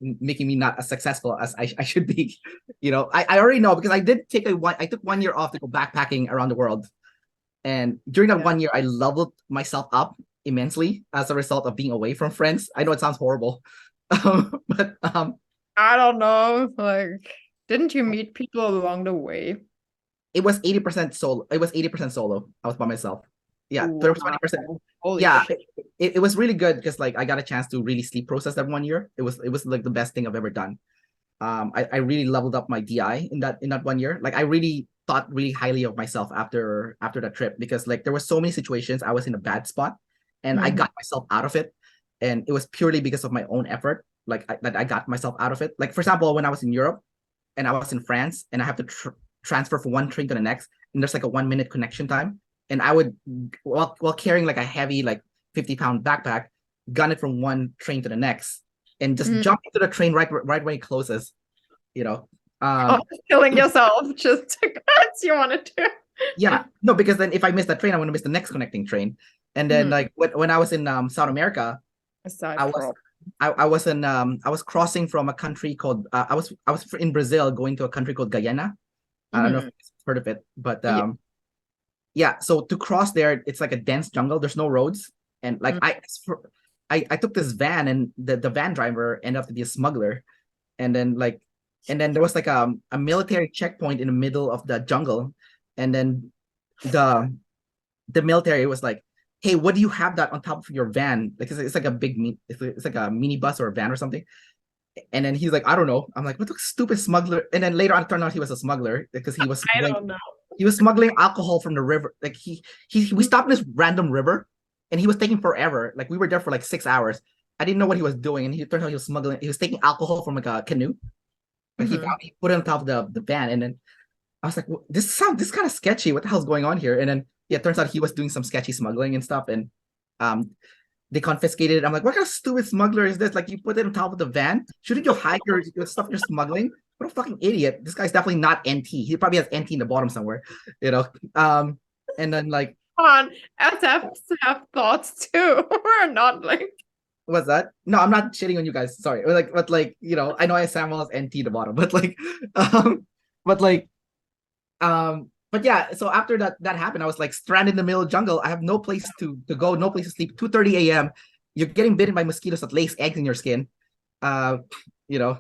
making me not as successful as I should be. You know, I already know, because I took 1 year off to go backpacking around the world. And during that 1 year, I leveled myself up immensely as a result of being away from friends. I know it sounds horrible. But I don't know. Like, didn't you meet people along the way? it was 80% solo. It was 80% solo. I was by myself. Yeah, 20%. Holy Yeah, shit. it was really good, because like I got a chance to really sleep process that 1 year. It was like the best thing I've ever done. I really leveled up my DI in that 1 year. Like, I really thought really highly of myself after that trip, because like there were so many situations I was in a bad spot, and I got myself out of it, and it was purely because of my own effort. Like that I got myself out of it. Like, for example, when I was in Europe and I was in France, and I have to transfer from one train to the next, and there's like a 1 minute connection time, and I would, while carrying like a heavy like 50-pound backpack, gun it from one train to the next, and just jump into the train right when it closes. You know, Killing yourself just because you wanted to. yeah, no, because then if I miss that train, I'm gonna miss the next connecting train. And then like when I was in South America, I was crossing from a country called I was in Brazil, going to a country called Guyana. I don't know if you've heard of it, but yeah. So to cross there, it's like a dense jungle. There's no roads, and like I took this van, and the van driver ended up to be a smuggler, and then there was like a military checkpoint in the middle of the jungle, and then the military was like, hey, what do you have that on top of your van? Like, it's like a big it's like a minibus or a van or something. And then he's like, I don't know. I'm like, what the stupid smuggler? And then later on, it turned out he was a smuggler, because he was I don't know. he was smuggling alcohol from the river. Like we stopped in this random river, and he was taking forever. Like, we were there for like 6 hours. I didn't know what he was doing, and he turned out he was smuggling. He was taking alcohol from like a canoe. But he put it on top of the van, and then I was like, well, this kind of sketchy. What the hell's going on here? And then it turns out he was doing some sketchy smuggling and stuff, and they confiscated it. I'm like, what kind of stupid smuggler is this? Like, you put it on top of the van? Shouldn't you hide your stuff you're smuggling? What a fucking idiot. This guy's definitely not NT. He probably has NT in the bottom somewhere, you know. And then like, Come on, SFs have thoughts too. We're not like, what's that? No, I'm not shitting on you guys. Sorry. But like, you know, I know Samuel has NT in the bottom, but like, but yeah, so after that happened, I was like stranded in the middle of the jungle. I have no place to go, no place to sleep. 2:30 a.m. You're getting bitten by mosquitoes that lays eggs in your skin. You know,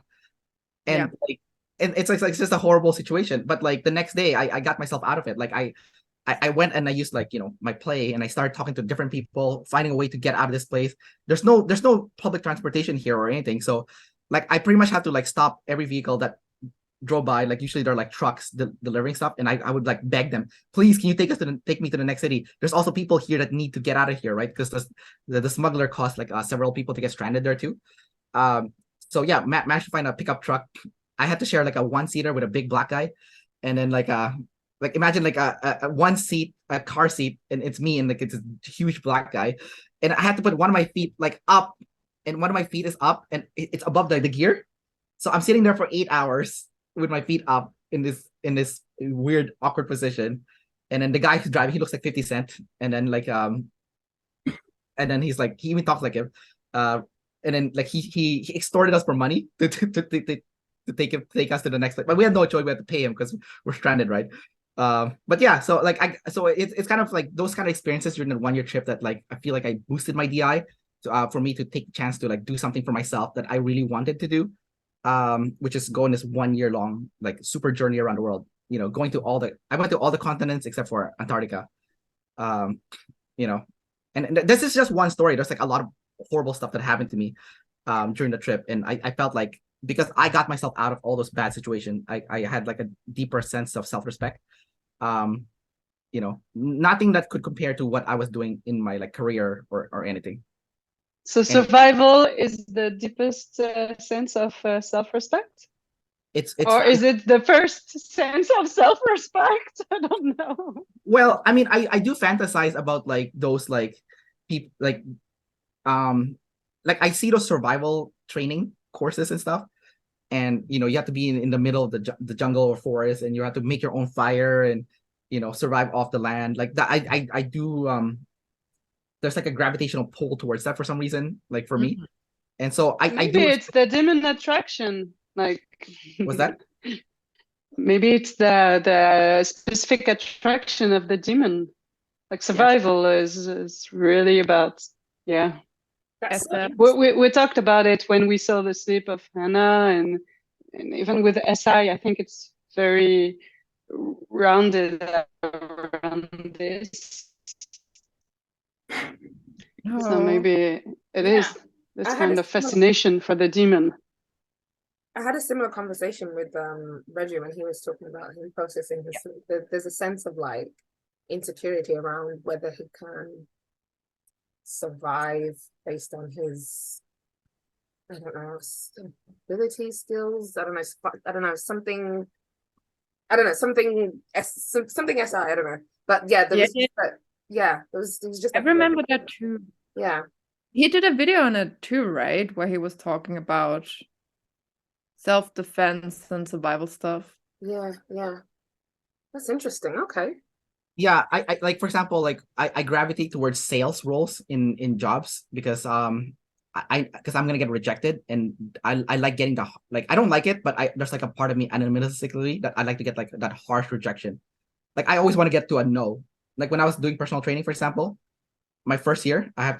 and like, and it's just a horrible situation. But like the next day, I got myself out of it. Like I went and I used like, you know, my play, and I started talking to different people, finding a way to get out of this place. There's no public transportation here or anything. So like I pretty much have to like stop every vehicle that drove by. Like usually they're like trucks delivering stuff, and I would like beg them, please, can you take me to the next city? There's also people here that need to get out of here, right? Because the smuggler cost like several people to get stranded there too. So yeah, managed to find a pickup truck. I had to share like a one-seater with a big black guy, and then like imagine like a one seat, a car seat, and it's me, and like it's a huge black guy, and I had to put one of my feet like up, and one of my feet is up, and it's above the gear. So I'm sitting there for 8 hours with my feet up in this weird awkward position, and then the guy who's driving, he looks like 50 Cent, and then like and then he's like, he even talks like him, and then like he extorted us for money to take us to the next place, but we had no choice. We had to pay him because we're stranded, right? But yeah, so like it's kind of like those kind of experiences during the 1 year trip that like I feel like I boosted my DI for me to take the chance to like do something for myself that I really wanted to do, which is go on this 1 year long like super journey around the world. You know, I went to all the continents except for Antarctica. You know, and this is just one story. There's like a lot of horrible stuff that happened to me during the trip, and I felt like because I got myself out of all those bad situations, I had like a deeper sense of self-respect. You know, nothing that could compare to what I was doing in my like career or anything. So survival is the deepest sense of self-respect? It's Or is it the first sense of self-respect? I don't know. well, I mean, I do fantasize about like those like people like I see those survival training courses and stuff, and you know you have to be in the middle of the jungle or forest, and you have to make your own fire and you know survive off the land like that. I do there's like a gravitational pull towards that for some reason, like for me, and so I Maybe do. it's the demon attraction, like. Was that? Maybe it's the specific attraction of the demon. Like survival is really about, yeah. That's We talked about it when we saw the sleep of Hannah, and even with I think it's very rounded around this. So maybe it is this kind of fascination for the demon. I had a similar conversation with Reggie when he was talking about him processing his sleep. There's a sense of like insecurity around whether he can survive based on his, I don't know, ability, skills. I don't know, something SI, I don't know. But yeah, there was just I remember that too. Yeah. He did a video on it too, right? Where he was talking about self-defense and survival stuff. Yeah. That's interesting. Okay. Yeah, I like for example, like I gravitate towards sales roles in jobs because because I'm gonna get rejected, and I like getting the like I don't like it, but there's like a part of me animalistically that I like to get like that harsh rejection. Like I always want to get to a no. Like when I was doing personal training, for example, my first year I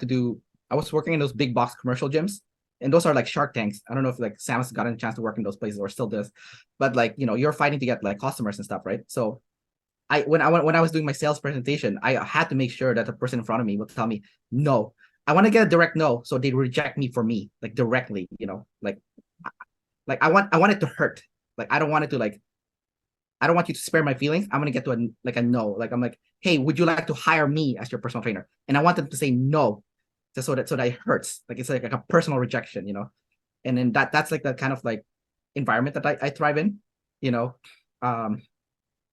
was working in those big box commercial gyms, and those are like Shark Tanks. I don't know if like Sam's gotten a chance to work in those places or still does, but like you know you're fighting to get like customers and stuff, right? So when I was doing my sales presentation, I had to make sure that the person in front of me would tell me no. I want to get a direct no, so they reject me for me, like directly, you know, like I want it to hurt. Like I don't want it to like I don't want you to spare my feelings. I'm gonna get to a no. Like I'm like, hey, would you like to hire me as your personal trainer? And I want them to say no, just so that it hurts. Like it's like a personal rejection, you know. And then that's like the kind of like environment that I thrive in, you know.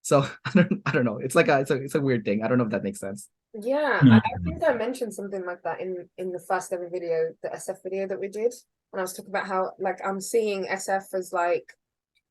So I don't know. It's like it's a weird thing. I don't know if that makes sense. Yeah, I think I mentioned something like that in the first ever video, the SF video that we did, and I was talking about how like I'm seeing SF as like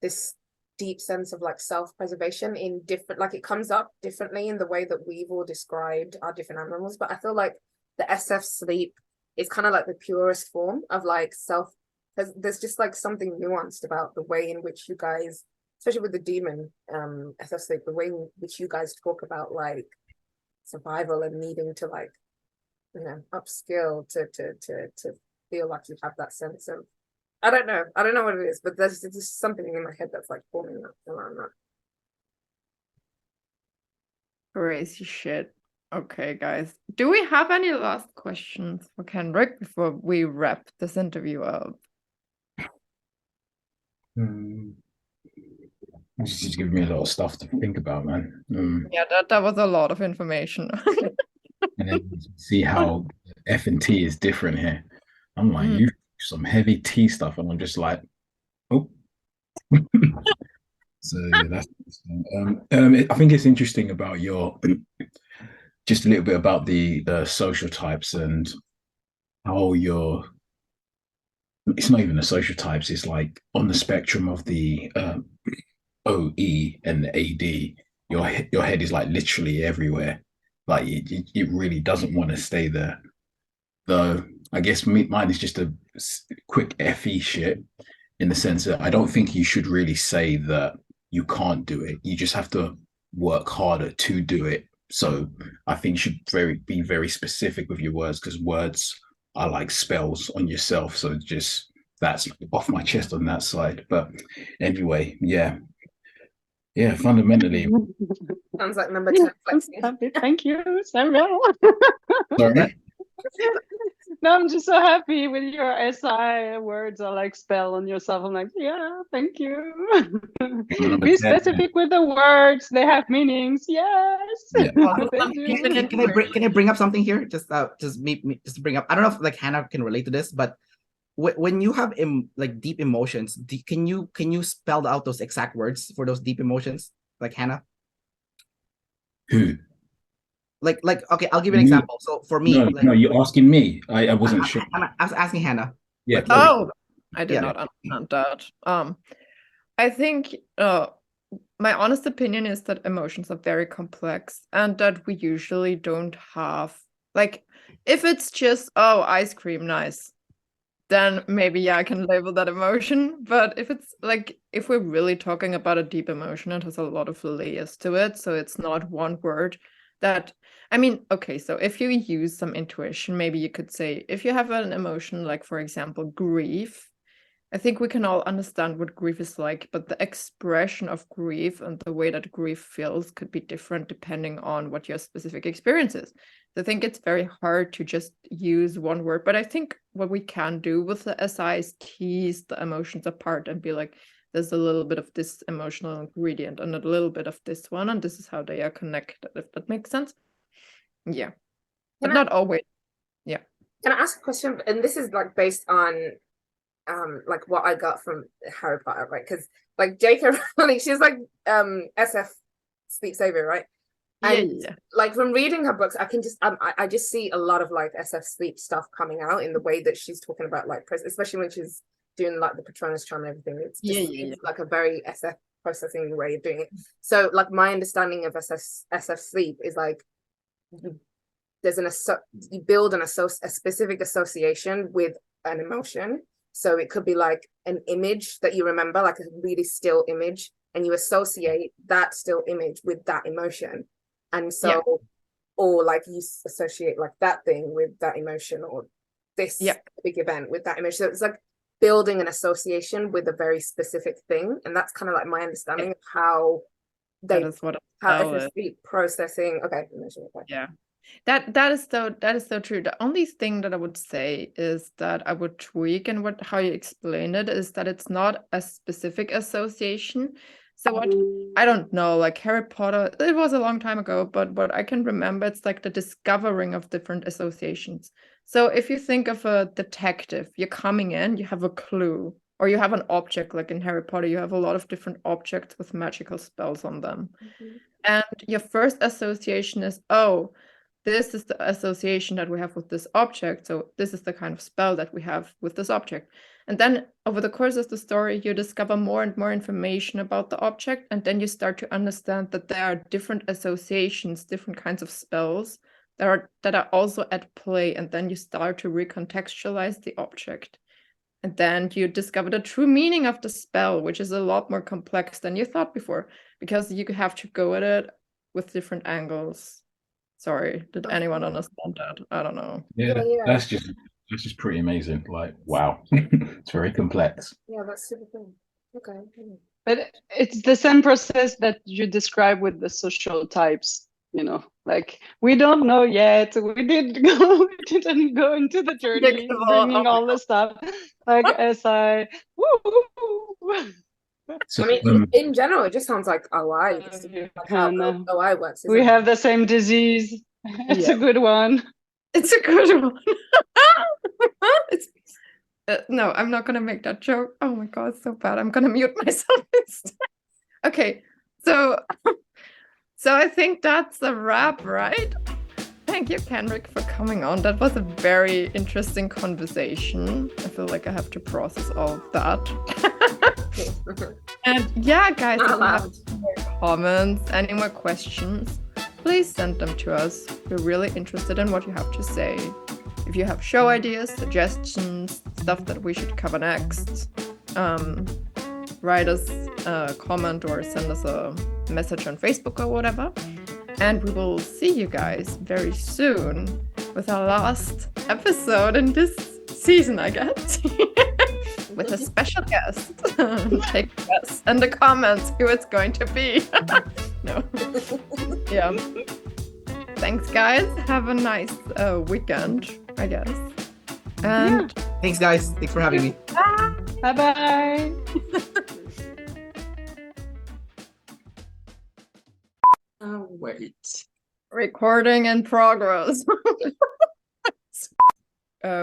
this deep sense of like self-preservation in different, like it comes up differently in the way that we've all described our different animals, but I feel like the SF sleep is kind of like the purest form of like self. There's just like something nuanced about the way in which you guys, especially with the demon SF sleep, the way in which you guys talk about like survival and needing to like, you know, upskill to feel like you have that sense of, I don't know what it is, but there's just something in my head that's like forming up around that. Crazy shit. Okay, guys. Do we have any last questions for Kendrick before we wrap this interview up? It's just giving me a lot of stuff to think about, man. Yeah, that was a lot of information. And then see how F and T is different here. I'm like, you some heavy T stuff, and I'm just like, oh. So yeah, that's I think it's interesting about your just a little bit about the social types and how it's not even the social types, it's like on the spectrum of the OE and the AD, your head is like literally everywhere. Like it really doesn't want to stay there. Though I guess mine is just a quick FE shit in the sense that I don't think you should really say that you can't do it. You just have to work harder to do it. So I think you should be very specific with your words, because words are like spells on yourself. So just that's off my chest on that side. But anyway, yeah, fundamentally. Sounds like number 10 flexing. Thank you, Samuel. Sorry. No, I'm just so happy with your SI words are like spell on yourself. I'm like, yeah, thank you. Be specific with the words. They have meanings. Yes. Yeah. They do. Can I bring up something here? Just to bring up. I don't know if like Hannah can relate to this, but when you have like deep emotions, can you spell out those exact words for those deep emotions, like Hannah? Who? Like okay, I'll give you an example. So for me, no, you're asking me. I wasn't sure. I was asking Hannah. Yeah. Oh, I did Yeah. not understand that. I think my honest opinion is that emotions are very complex and that we usually don't have, like, if it's just, oh, ice cream, nice, then maybe, yeah, I can label that emotion. But if it's like, if we're really talking about a deep emotion, it has a lot of layers to it. So it's not one word that, I mean, okay, so if you use some intuition, maybe you could say, if you have an emotion, like, for example, grief, I think we can all understand what grief is like, but the expression of grief and the way that grief feels could be different depending on what your specific experience is. So I think it's very hard to just use one word, but I think what we can do with the SI is tease the emotions apart and be like, there's a little bit of this emotional ingredient and a little bit of this one, and this is how they are connected, if that makes sense. Yeah, but not always. Yeah. Can I ask a question? And this is like based on like what I got from Harry Potter, right? Because like J.K. Rowling, she's like SF sleep saver, right? And yeah. like from reading her books, I can just I just see a lot of like SF sleep stuff coming out in the way that she's talking about, like, especially when she's doing like the Patronus charm and everything. It's just it's like a very SF processing way of doing it. So like my understanding of SF sleep is like there's you build a specific association with an emotion. So it could be like an image that you remember, like a really still image, and you associate that still image with that emotion. And so, or like you associate like that thing with that emotion, or this big event with that emotion. So it's like building an association with a very specific thing. And that's kind of like my understanding of how SSD processing. Okay. Yeah. That is so true. The only thing that I would say is that I would tweak and how you explain it is that it's not a specific association. So what, I don't know, like Harry Potter, it was a long time ago, but what I can remember, it's like the discovering of different associations. So if you think of a detective, you're coming in, you have a clue, or you have an object, like in Harry Potter, you have a lot of different objects with magical spells on them. And your first association is, oh, this is the association that we have with this object. So this is the kind of spell that we have with this object. And then over the course of the story, you discover more and more information about the object. And then you start to understand that there are different associations, different kinds of spells that are also at play. And then you start to recontextualize the object. And then you discover the true meaning of the spell, which is a lot more complex than you thought before, because you have to go at it with different angles. Sorry, did anyone understand that? I don't know. Yeah. That's just pretty amazing. Like, wow. It's very complex. Yeah, that's super cool. Okay. But it's the same process that you describe with the social types, you know, like we don't know yet. We didn't go into the journey, bringing all the stuff like SI. So, I mean, in general, it just sounds like OI. Like how OI works. We have the same disease. It's a good one. It's a good one. No, I'm not gonna make that joke. Oh my god, it's so bad. I'm gonna mute myself instead. Okay, so I think that's a wrap, right? Thank you, Kendrick, for coming on. That was a very interesting conversation. I feel like I have to process all of that. And yeah, guys, if you have any more comments, any more questions, please send them to us. We're really interested in what you have to say. If you have show ideas, suggestions, stuff that we should cover next, write us a comment or send us a message on Facebook or whatever. And we will see you guys very soon with our last episode in this season, I guess. With a special guest. Take a guess in the comments who it's going to be. No. Yeah. Thanks, guys. Have a nice weekend, I guess. And Thanks, guys. Thanks for having me. Bye-bye. Oh, wait. recording in progress.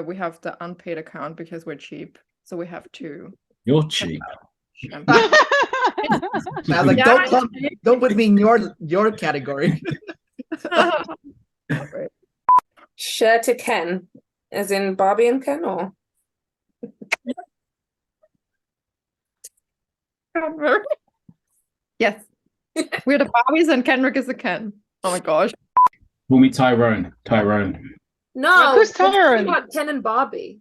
We have the unpaid account because we're cheap. So we have to. You're cheap. I was like, Yeah, don't put me in your category. Share to Ken, as in Barbie and Ken, or Yes. We're the Barbies and Kendrick is the Ken. Oh my gosh. Call me Tyrone. Tyrone. no? Who's we're talking Tyrone? about Ken and Barbie.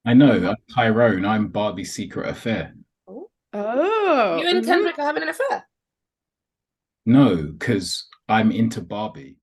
I know. I'm Tyrone. I'm Barbie's secret affair. Oh. You and Kendrick are having an affair. No, because I'm into Barbie.